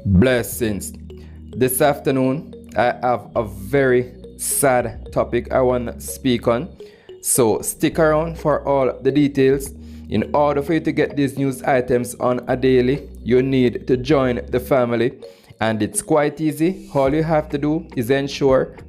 Blessings. This afternoon, I have a very sad topic I want to speak on. So stick around for all the details. In order for you to get these news items on a daily, you need to join the family. And it's quite easy. All you have to do is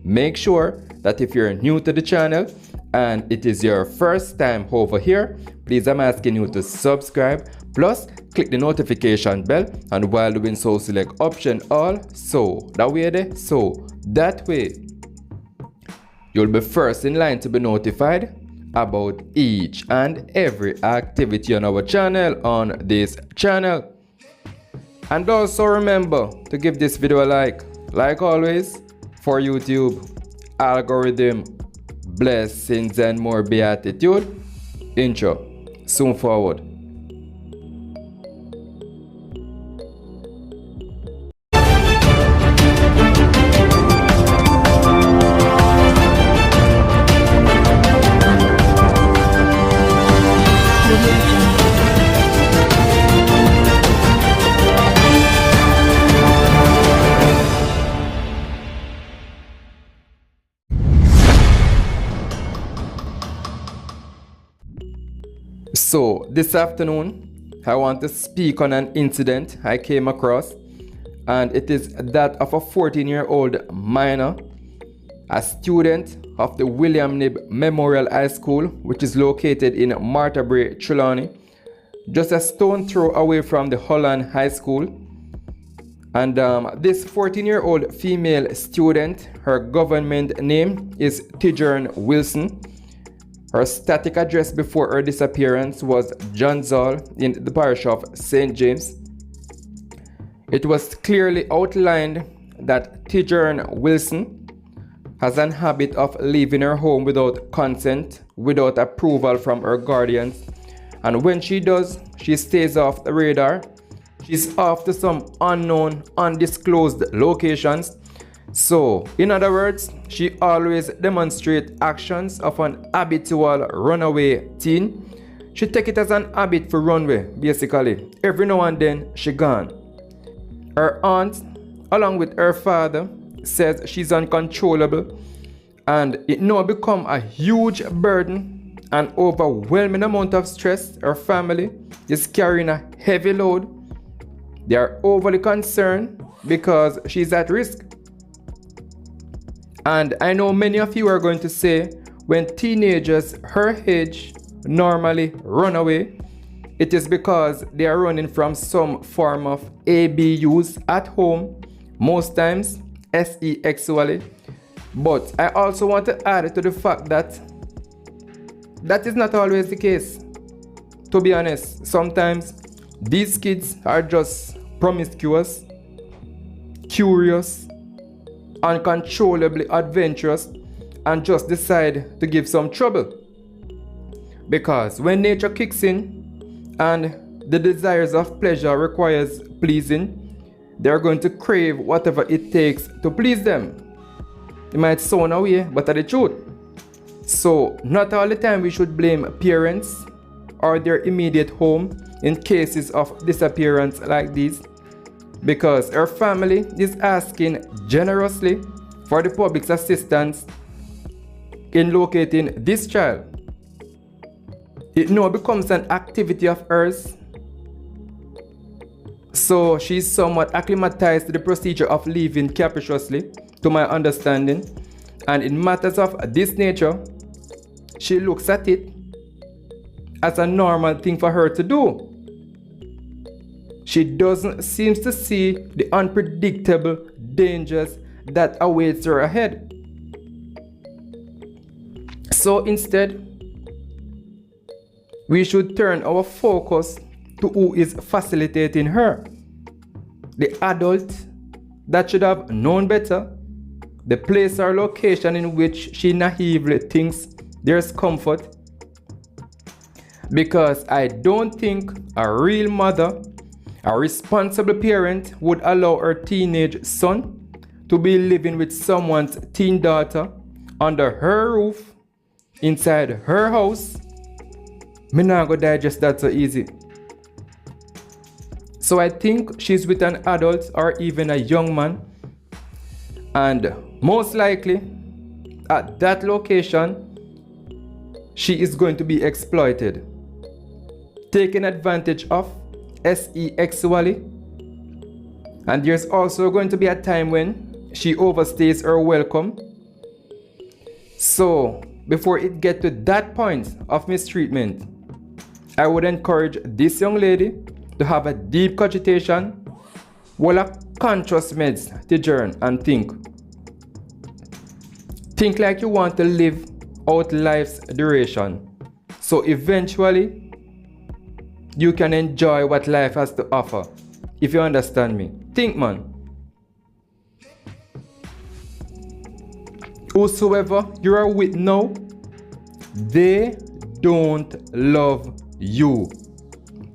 make sure that if you're new to the channel and it is your first time over here, please I'm asking you to subscribe. Plus, click the notification bell, and while doing so, select option all. So that way you'll be first in line to be notified about each and every activity on our channel, on this channel. And also remember to give this video a like always, for YouTube algorithm. Blessings and more beatitude. Intro. Soon forward. So this afternoon, I want to speak on an incident I came across, and it is that of a 14-year-old minor, a student of the William Nib Memorial High School, which is located in Martabrae, Trelawney, just a stone throw away from the Holland High School. And this 14-year-old female student, her government name is Tijern Wilson. Her static address before her disappearance was John's Hall in the parish of St. James. It was clearly outlined that Tijern Wilson has an habit of leaving her home without consent, without approval from her guardians. And when she does, she stays off the radar. She's off to some unknown, undisclosed locations. So, in other words, she always demonstrates actions of an habitual runaway teen. She take it as an habit for runway, basically. Every now and then, she gone. Her aunt, along with her father, says she's uncontrollable, and it now become a huge burden, an overwhelming amount of stress. Her family is carrying a heavy load. They are overly concerned because she's at risk. And I know many of you are going to say, when teenagers her age normally run away, it is because they are running from some form of ABUs at home, most times sexually. But I also want to add to the fact that that is not always the case. To be honest, sometimes these kids are just promiscuous, curious, uncontrollably adventurous, and just decide to give some trouble. Because when nature kicks in and the desires of pleasure requires pleasing, they're going to crave whatever it takes to please them. It might sound away, but that's the truth. So not all the time we should blame parents or their immediate home in cases of disappearance like these, because her family is asking generously for the public's assistance in locating this child. It now becomes an activity of hers, so she's somewhat acclimatized to the procedure of leaving capriciously, to my understanding, and in matters of this nature, she looks at it as a normal thing for her to do. She doesn't seem to see the unpredictable dangers that awaits her ahead. So instead, we should turn our focus to who is facilitating her. The adult that should have known better, the place or location in which she naively thinks there's comfort. Because I don't think a real mother, a responsible parent, would allow her teenage son to be living with someone's teen daughter under her roof, inside her house. Me not go digest that so easy. So I think she's with an adult or even a young man. And most likely, at that location, she is going to be exploited, taken advantage of sexually. And there's also going to be a time when she overstays her welcome. So before it gets to that point of mistreatment, I would encourage this young lady to have a deep cogitation, while a conscious meds to journey and think. Think like you want to live out life's duration. So eventually, you can enjoy what life has to offer. If you understand me. Think, man. Whosoever you are with now, they don't love you.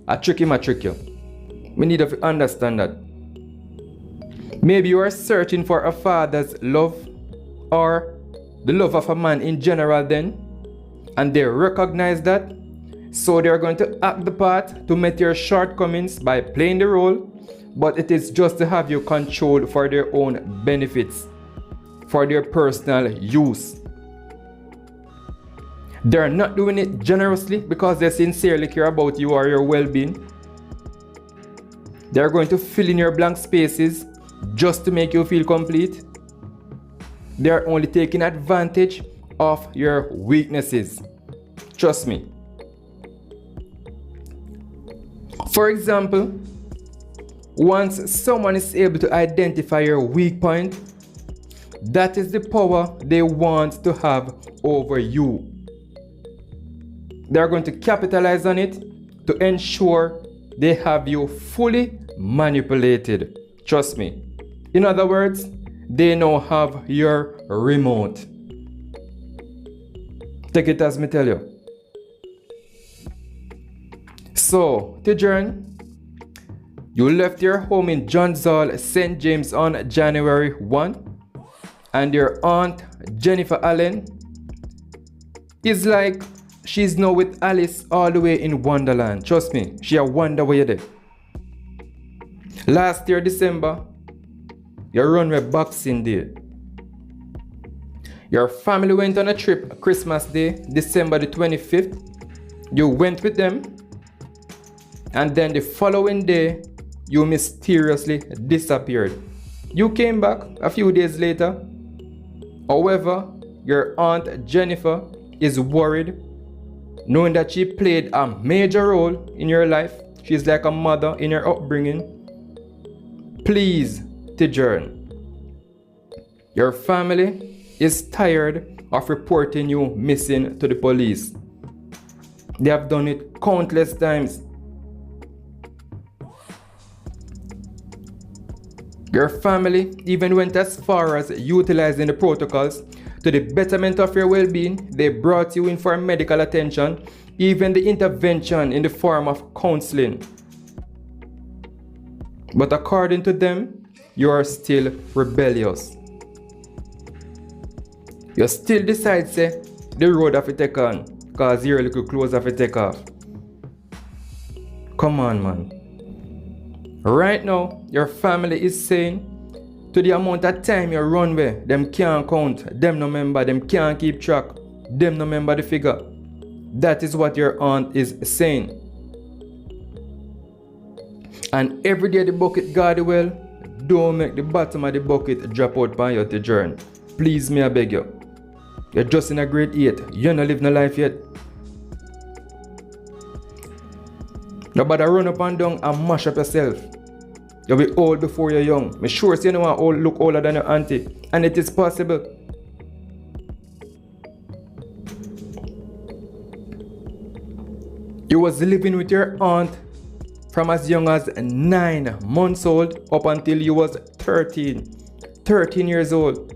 I trick you. We need to understand that. Maybe you are searching for a father's love or the love of a man in general then, and they recognize that, so they are going to act the part to meet your shortcomings by playing the role, but it is just to have you controlled for their own benefits, for their personal use. They are not doing it generously because they sincerely care about you or your well-being. They are going to fill in your blank spaces just to make you feel complete. They are only taking advantage of your weaknesses. Trust me. For example, once someone is able to identify your weak point, that is the power they want to have over you. They are going to capitalize on it to ensure they have you fully manipulated. Trust me. In other words, they now have your remote. Take it as me tell you. So, Tijern, you left your home in John's Hall, St. James on January 1, and your aunt Jennifer Allen is like she's now with Alice all the way in Wonderland. Trust me, she a wonder where you're there. Last year, December, you Runaway Boxing Day. Your family went on a trip Christmas Day, December the 25th. You went with them, and then the following day, you mysteriously disappeared. You came back a few days later. However, your aunt Jennifer is worried, knowing that she played a major role in your life. She's like a mother in your upbringing. Please, Tijern, your family is tired of reporting you missing to the police. They have done it countless times. Your family even went as far as utilizing the protocols to the betterment of your well-being. They brought you in for medical attention, even the intervention in the form of counseling. But according to them, you are still rebellious. You still decide say the road have to take on, cause your little clothes have to take off. Come on, man. Right now, your family is saying to the amount of time you run where them can't count, them no remember, them can't keep track, them no remember the figure. That is what your aunt is saying. And every day the bucket guard well, don't make the bottom of the bucket drop out by your journey. Please, me I beg you. You're just in a grade 8. You not live no life yet. Nobody run up and down and mash up yourself. You'll be old before you're young. Me sure you know want to look older than your auntie. And it is possible. You was living with your aunt from as young as 9 months old up until you was 13 years old.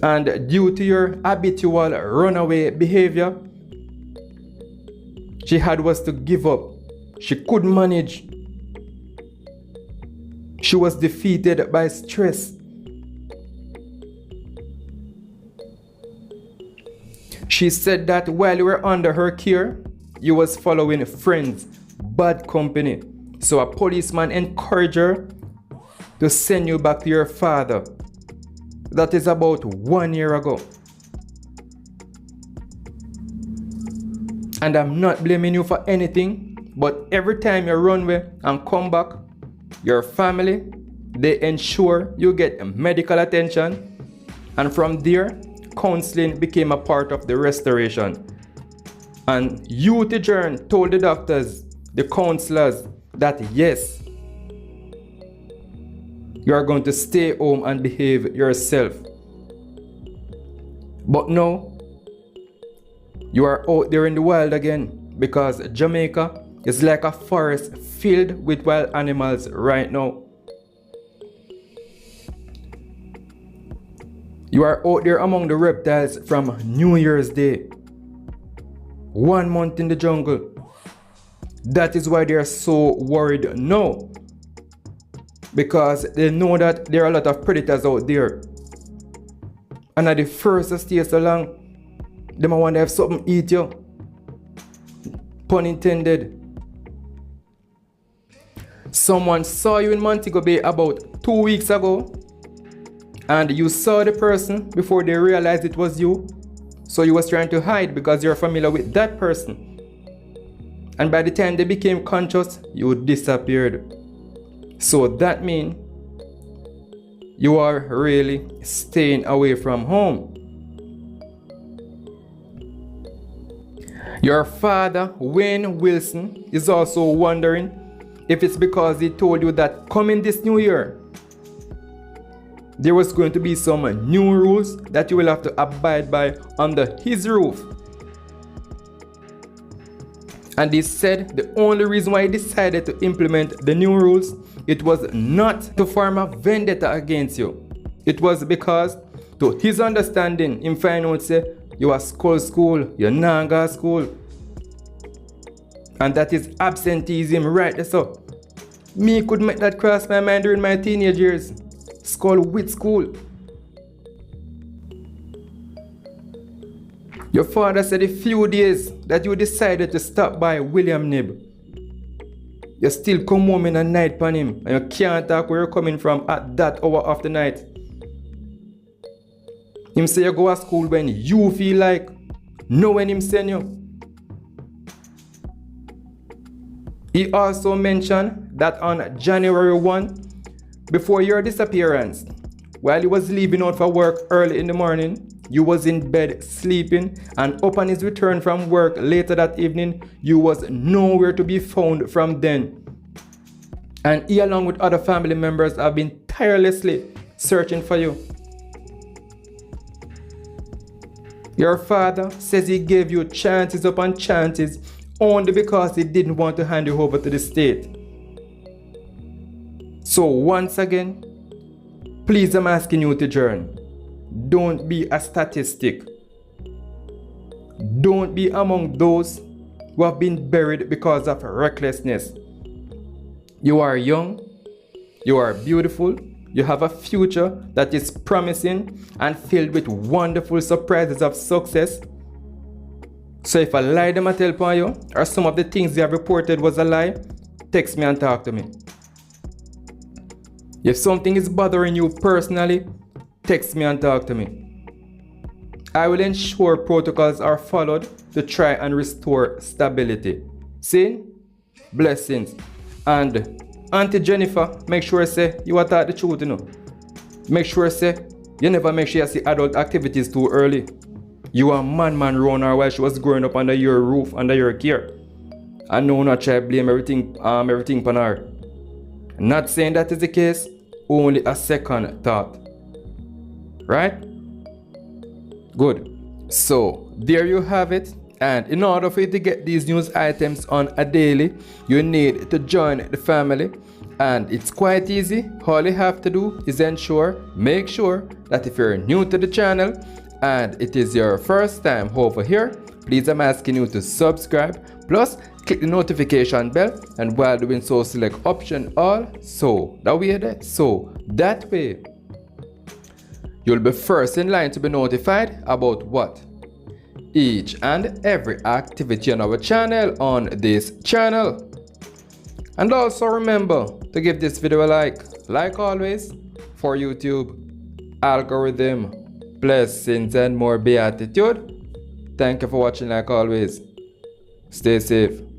And due to your habitual runaway behavior, she had was to give up. She couldn't manage. She was defeated by stress. She said that while you were under her care, you was following friends, bad company. So a policeman encouraged her to send you back to your father. That is about 1 year ago. And I'm not blaming you for anything, but every time you run away and come back, your family, they ensure you get medical attention, and from there, counseling became a part of the restoration. And you, Tijan, told the doctors, the counselors, that yes, you are going to stay home and behave yourself. But now, you are out there in the wild again, because Jamaica is like a forest filled with wild animals right now. You are out there among the reptiles from New Year's Day. 1 month in the jungle. That is why they are so worried now. Because they know that there are a lot of predators out there. And at the first to stay so long, they might want to have something eat you. Pun intended. Someone saw you in Montego Bay about 2 weeks ago, and you saw the person before they realized it was you. So you was trying to hide because you're familiar with that person. And by the time they became conscious, you disappeared. So that means you are really staying away from home. Your father, Wayne Wilson, is also wondering if it's because he told you that coming this new year, there was going to be some new rules that you will have to abide by under his roof. And he said the only reason why he decided to implement the new rules, it was not to form a vendetta against you. It was because, to his understanding, him find out say, you are school, you not go to school. And that is absenteeism right there. So, me could make that cross my mind during my teenage years. School with school. Your father said a few days that you decided to stop by William Nib. You still come home in the night on him, and you can't talk where you're coming from at that hour of the night. Him say you go to school when you feel like, no when him send you. He also mentioned that on January 1, before your disappearance, while he was leaving out for work early in the morning, you was in bed sleeping, and upon his return from work later that evening, you was nowhere to be found from then. And he, along with other family members, have been tirelessly searching for you. Your father says he gave you chances upon chances only because he didn't want to hand you over to the state. So once again, please, I'm asking you to join. Don't be a statistic. Don't be among those who have been buried because of recklessness. You are young, you are beautiful, you have a future that is promising and filled with wonderful surprises of success. So if a lie them I tell upon you, or some of the things they have reported was a lie, text me and talk to me. If something is bothering you personally, text me and talk to me. I will ensure protocols are followed to try and restore stability. See? Blessings. And Auntie Jennifer, make sure say you are taught the truth, you know. Make sure say you never make sure you see adult activities too early. You are man around her while she was growing up under your roof, under your care. And no not try to blame everything upon her. Not saying that is the case, only a second thought. Right? Good. So, there you have it. And in order for you to get these news items on a daily, you need to join the family. And it's quite easy. All you have to do is make sure that if you're new to the channel and it is your first time over here, please I'm asking you to subscribe. Plus, click the notification bell, and while doing so, select option all. So that way you'll be first in line to be notified about what? Each and every activity on our channel, on this channel. And also remember to give this video a like always, for YouTube algorithm, blessings and more beatitude. Thank you for watching like always. Stay safe.